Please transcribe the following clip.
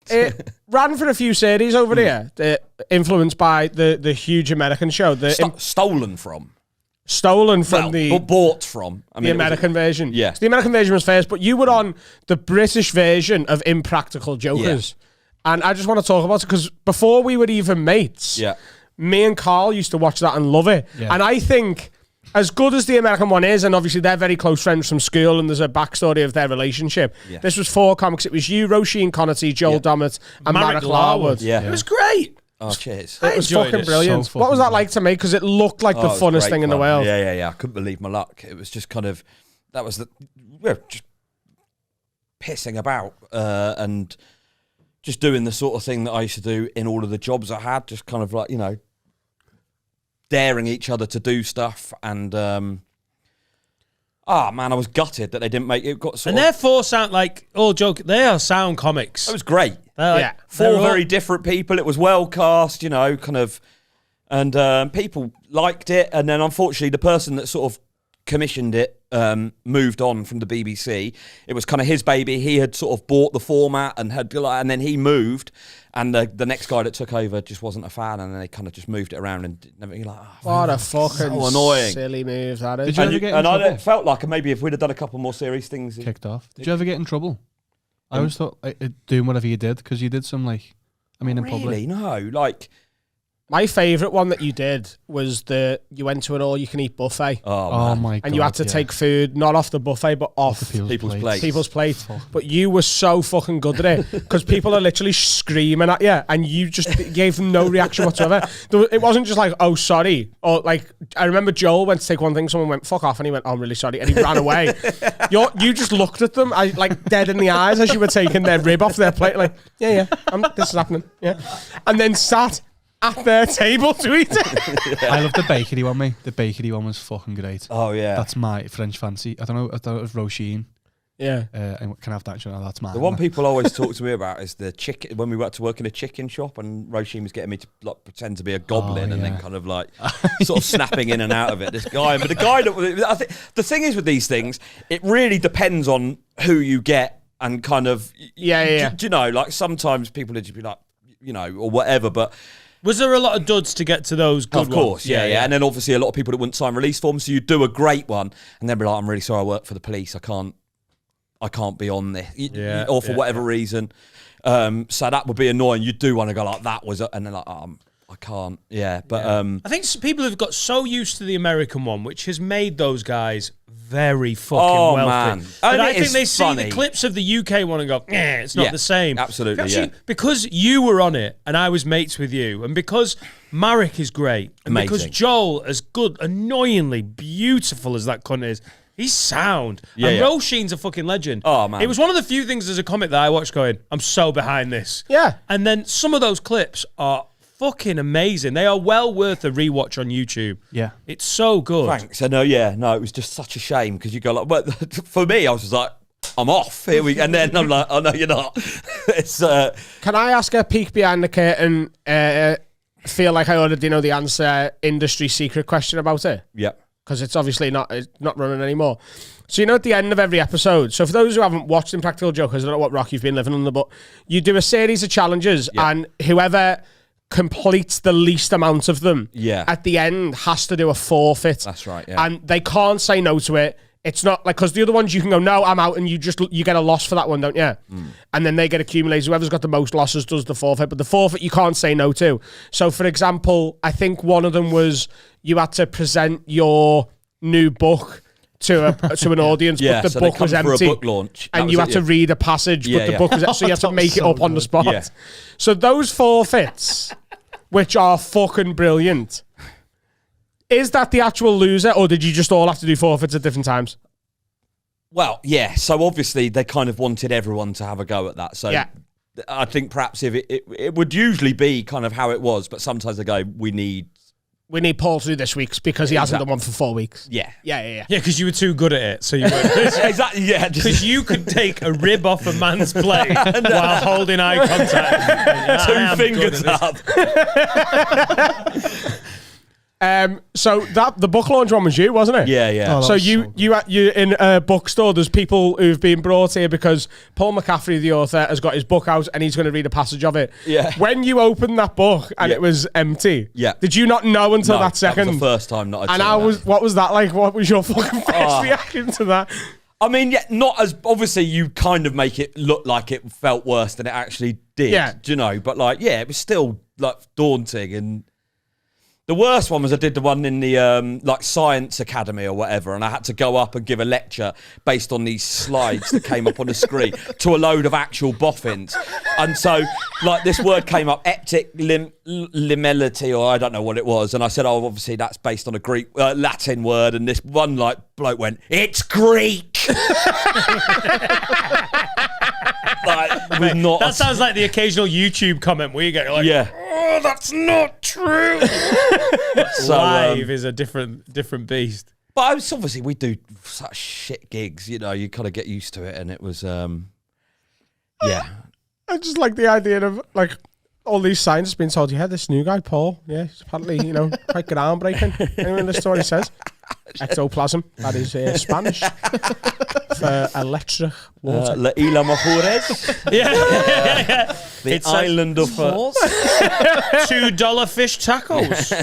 It ran for a few series over here, influenced by the huge American show. Stolen from. Bought from. The American version. Yeah. So the American version was first, but you were on the British version of Impractical Jokers. Yeah. And I just want to talk about it because before we were even mates, me and Carl used to watch that and love it. Yeah. And I think, as good as the American one is, and obviously they're very close friends from school and there's a backstory of their relationship, this was 4 comics. It was you, Roisin Connaughton, Joel Dommett, and Marek Larwood. Yeah. It was great. Oh, cheers. It was fucking brilliant. So what was that like to make? Because it looked like the funnest thing in the world. Yeah. I couldn't believe my luck. It was just kind of, we were just pissing about and just doing the sort of thing that I used to do in all of the jobs I had, just kind of like, daring each other to do stuff. And, I was gutted that they didn't make it. And therefore sound like, all joke, they are sound comics. It was great. Like, 4 very different people. It was well cast, kind of, and people liked it. And then unfortunately, the person that sort of commissioned it moved on from the BBC. It was kind of his baby. He had sort of bought the format and then he moved. And the next guy that took over just wasn't a fan, and then they kind of just moved it around and you're like, what a fucking so annoying, silly move that is. Did you ever get in trouble? I felt like maybe if we'd have done a couple more serious things, kicked off. Did you ever get in trouble? I always thought doing whatever you did, because you did some in public. No, my favourite one that you did was you went to an all-you-can-eat buffet. Oh my God! And you had to take food not off the buffet but off people's plates. People's plate. But you were so fucking good at it because people are literally screaming at you, and you just gave them no reaction whatsoever. It wasn't just like, "Oh, sorry," or like I remember Joel went to take one thing, someone went "fuck off," and he went, "Oh, I'm really sorry," and he ran away. You just looked at them like dead in the eyes as you were taking their rib off their plate, like, "Yeah, this is happening," and then sat at their table to eat it. I love the bakery one, mate. The bakery one was fucking great. Oh, yeah. That's my French fancy. I thought it was Roisin. Yeah. Can I have that? That's mine. The one people always talk to me about is the chicken. When we went to work in a chicken shop and Roisin was getting me to pretend to be a goblin and then kind of sort of snapping in and out of it. This guy, but the guy that I think the thing is with these things, it really depends on who you get and kind of sometimes people would just be like, or whatever, but. Was there a lot of duds to get to those good ones? Of course, ones? Yeah. And then obviously a lot of people that wouldn't sign release forms, so you'd do a great one and then be like, I'm really sorry, I work for the police, I can't be on this, or for whatever reason. So that would be annoying. You'd do want to go like, that was, and then like, I can't, but... I think people have got so used to the American one, which has made those guys very fucking wealthy. Man. But I think they see the clips of the UK one and go, it's not the same. Absolutely, actually, because you were on it and I was mates with you, and because Marek is great, and because Joel, as good, annoyingly beautiful as that cunt is, he's sound. And Roisin's a fucking legend. Oh, man. It was one of the few things as a comic that I watched going, I'm so behind this. Yeah. And then some of those clips are fucking amazing. They are well worth a rewatch on YouTube. Yeah. It's so good. Thanks. No, it was just such a shame because you go like, but for me, I was just like, I'm off. Here we go. And then I'm like, oh, no, you're not. It's. Can I ask a peek behind the curtain? Feel like I already know the answer. Industry secret question about it. Yeah. Because it's obviously not running anymore. So at the end of every episode, so for those who haven't watched Impractical Jokers, I don't know what rock you've been living under, but you do a series of challenges and whoever completes the least amount of them at the end has to do a forfeit. That's right, and they can't say no to it. It's not like, because the other ones you can go, no, I'm out, and you get a loss for that one, don't you? And then they get accumulated. Whoever's got the most losses does the forfeit, but the forfeit you can't say no to. So for example, I think one of them was you had to present your new book to an audience, but the book was empty. For a book launch, and you had to read a passage, but the book was so you had to make it up on the spot. Yeah. So those forfeits, which are fucking brilliant, is that the actual loser, or did you just all have to do forfeits at different times? Well, yeah. So obviously they kind of wanted everyone to have a go at that. So I think perhaps if it would usually be kind of how it was, but sometimes they go, we need Paul to do this week's because he hasn't done one for 4 weeks. Yeah, because you were too good at it. So you were exactly, because you could take a rib off a man's plate while holding eye contact. 2 fingers up. So the book launch one was you, wasn't it? Yeah. Oh, So was you in a bookstore. There's people who've been brought here because Paul McCaffrey, the author, has got his book out and he's going to read a passage of it. Yeah. When you opened that book and it was empty, did you not know until that second? That was the first time that I'd And seen that. What was that like? What was your fucking first reaction to that? I mean, yeah, not as obviously you kind of make it look like it felt worse than it actually did. Yeah. Do you know? But like, yeah, it was still like daunting. And the worst one was I did the one in the like Science Academy or whatever, and I had to go up and give a lecture based on these slides that came up on the screen to a load of actual boffins. And so, like, this word came up, eptic limelity, or I don't know what it was. And I said, oh, obviously that's based on a Greek, Latin word. And this one, like, bloke went, it's Greek. Like, with not That sounds like the occasional YouTube comment where you get like, oh, that's not true. So, Live is a different beast. But obviously we do such shit gigs, you know, you kind of get used to it. And it was, yeah. I just like the idea of like all these scientists being told, yeah, this new guy, Paul, yeah, he's apparently, you know, quite groundbreaking. Anyway, the story says ectoplasm, that is Spanish for electric water. La Isla Mejores. Yeah. The It's island of horse. $2 fish tacos.